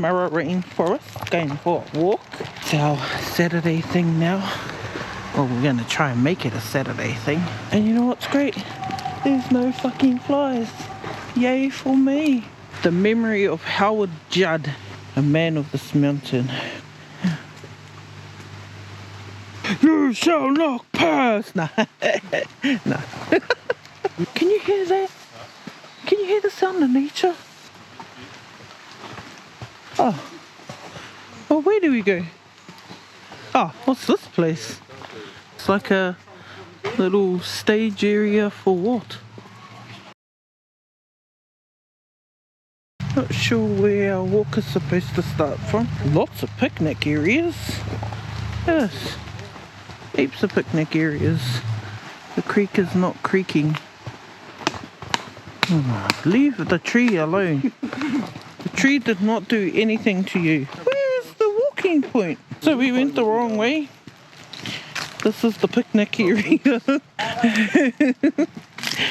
Minnamurra Rainforest, going for a walk. It's our Saturday thing now. Well, we're going to try and make it a Saturday thing. And you know what's great? There's no fucking flies. Yay for me. The memory of Howard Judd, a man of this mountain. You shall not pass. Nah. No. Can you hear that? Can you hear the sound of nature? Oh. Oh, where do we go? Oh, what's this place? It's like a little stage area for what? Not sure where our walk is supposed to start from. Lots of picnic areas. Yes. Heaps of picnic areas. The creek is not creaking. Leave the tree alone. The tree did not do anything to you. Where's the walking point? So we went the wrong way. This is the picnic area.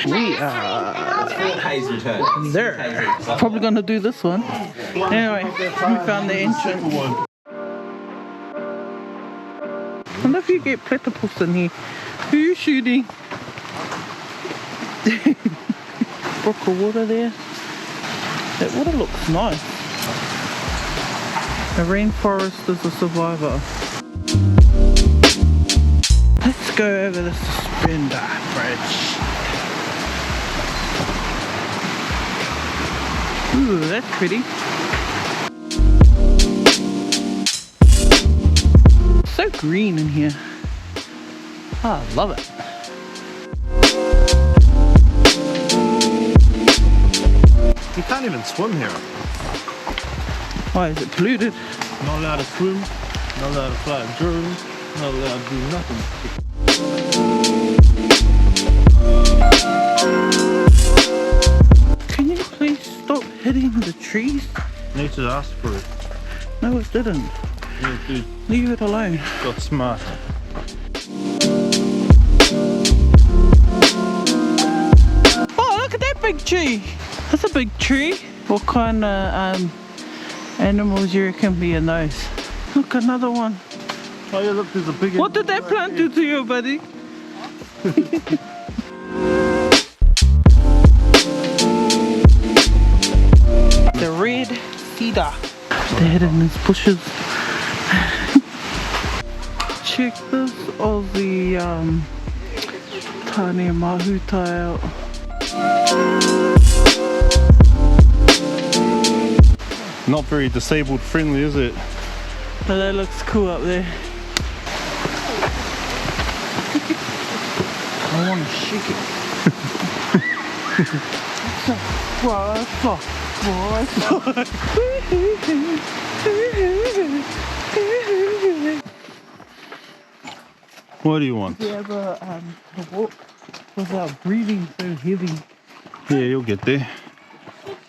We are there. Probably going to do this one. Anyway, we found the entrance. I wonder if you get platypus in here. Who are you shooting? Brook of water there. That water looks nice. The rainforest is a survivor. Let's go over the Suspender Bridge. Ooh, that's pretty. So green in here. Oh, I love it. You can't even swim here. Why is it polluted? Not allowed to swim, not allowed to fly a drone, not allowed to do nothing. Can you please stop hitting the trees? Nature asked for it. No, it didn't. Yeah, dude. Leave it alone. Got smart. Oh, look at that big tree. That's a big tree. What kind of animals you reckon be in those? Look, another one. Oh yeah, look, there's a big... What did that plant do to you, buddy? The red cedar. They're hidden in these bushes. Check this Aussie tiny mahuta out. Not very disabled friendly, is it? But that looks cool up there. I want to shake it. What do you want? Do you ever walk without breathing so heavy? Yeah, you'll get there.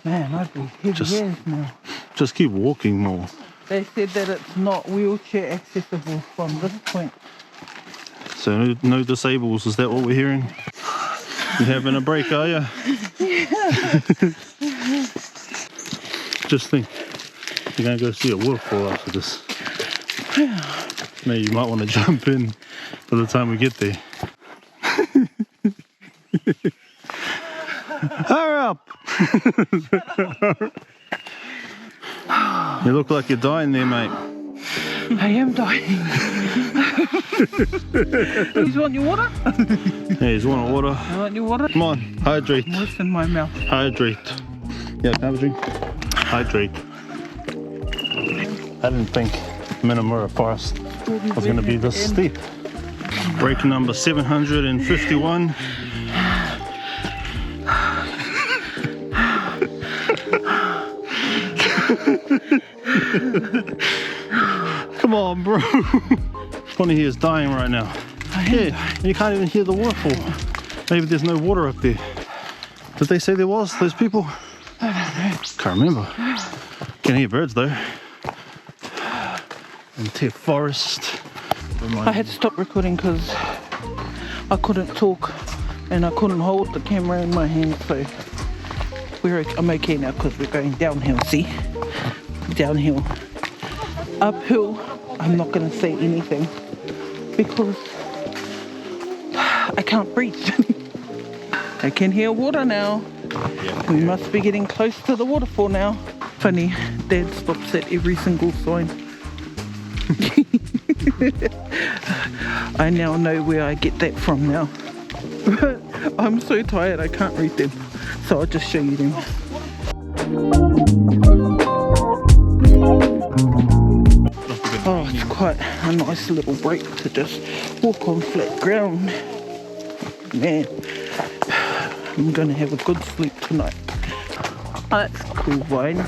Man, I'd be heavy as now. Just keep walking more. They said that it's not wheelchair accessible from this point. So no disables, is that what we're hearing? You having a break, are you? Yeah. Just think, you're going to go see a waterfall after this. Maybe you might want to jump in by the time we get there. Hurry up! You look like you're dying there, mate. I am dying. You want your water? Yeah, you want water? You want your water? Come on, hydrate. What's in my mouth? Hydrate. Yeah, can I have a drink? Hydrate. I didn't think Minnamurra Forest was going to be this steep. Break number 751. Come on, bro. One of here is dying right now. Yeah, you can't even hear the waterfall. Maybe there's no water up there. Did they say there was, those people? I don't know. Can't remember. Can hear birds though. Into forest. I had to stop recording because I couldn't talk and I couldn't hold the camera in my hand, so I'm okay now because we're going downhill, see? downhill. Uphill, I'm not gonna say anything because I can't breathe. I can hear water now. We must be getting close to the waterfall now. Funny, Dad stops at every single sign. I now know where I get that from now. I'm so tired I can't read them, so I'll just show you them. Oh, it's quite a nice little break to just walk on flat ground. Man, I'm gonna have a good sleep tonight. Oh, that's cool, Vine.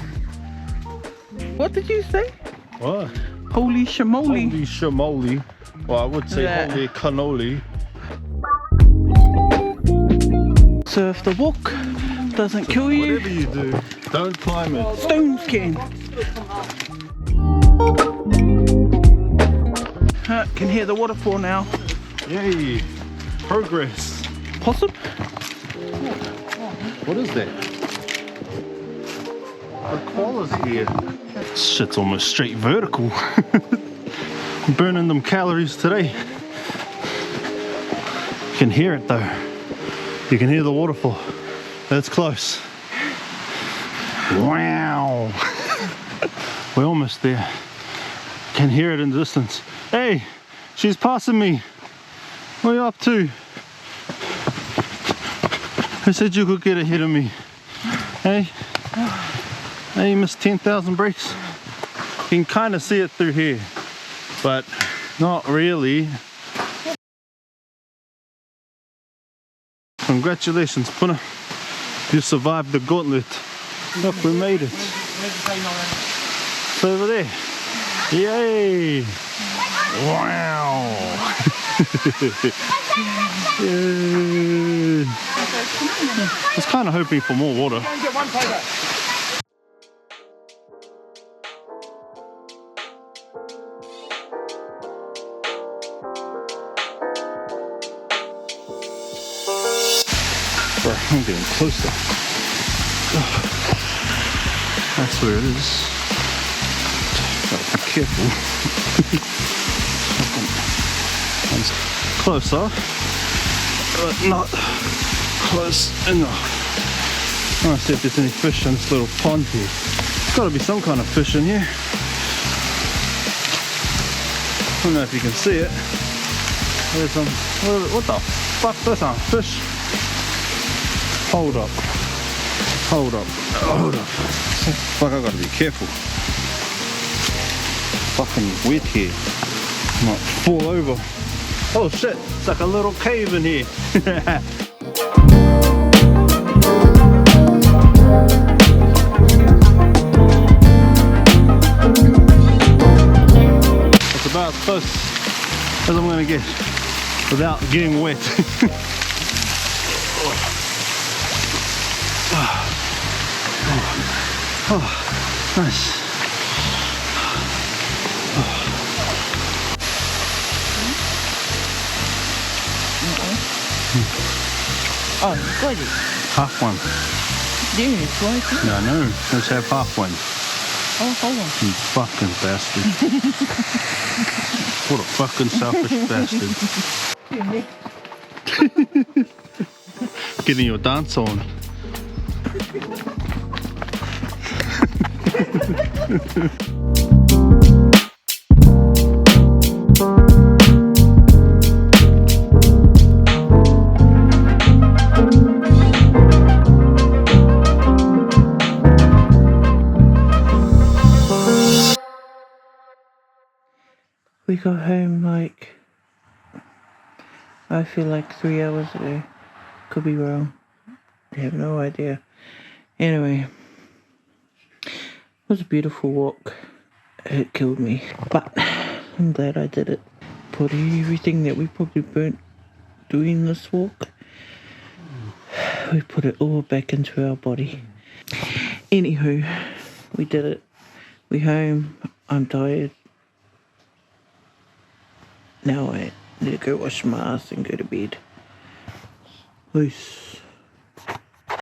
What did you say? What? Holy shamoly. Holy shamoly. Well, I would say holy cannoli. So if the walk doesn't kill you, Whatever you do, don't climb it. stones can. Can hear the waterfall now. Yay! Progress. Possum? What is that? The koala's here. Shit's almost straight vertical. Burning them calories today. You can hear it though. You can hear the waterfall. That's close. Wow. We're almost there. Can hear it in the distance. Hey, she's passing me. What are you up to? Who said you could get ahead of me? Hey? Hey, you missed 10,000 breaks. You can kind of see it through here, but not really. Congratulations, Puna. You survived the gauntlet. Look, we made it. It's over there. Yay! Wow! Yay. I was kind of hoping for more water. Bro, I'm getting closer. That's where it is. Gotta be careful. One's closer, but not close enough. I want to see if there's any fish in this little pond here. There's got to be some kind of fish in here. I don't know if you can see it. There's some. What the fuck? There's some fish. Hold up. Hold up. Hold up. Fuck, I gotta be careful. Fucking wet here. Might fall over. Oh shit, it's like a little cave in here. It's about as close as I'm gonna get without getting wet. Oh, nice. Oh, good. Half one. Yeah, it's right there. No, no, let's have half one. Oh, hold on. You fucking bastard. What a fucking selfish bastard. Getting your dance on. We got home like, I feel like 3 hours ago. Could be wrong. I have no idea. Anyway, it was a beautiful walk. It killed me, but I'm glad I did it. Put everything that we probably burnt doing this walk, we put it all back into our body. Anywho, we did it. We home. I'm tired. Now I need to go wash my ass and go to bed. Peace.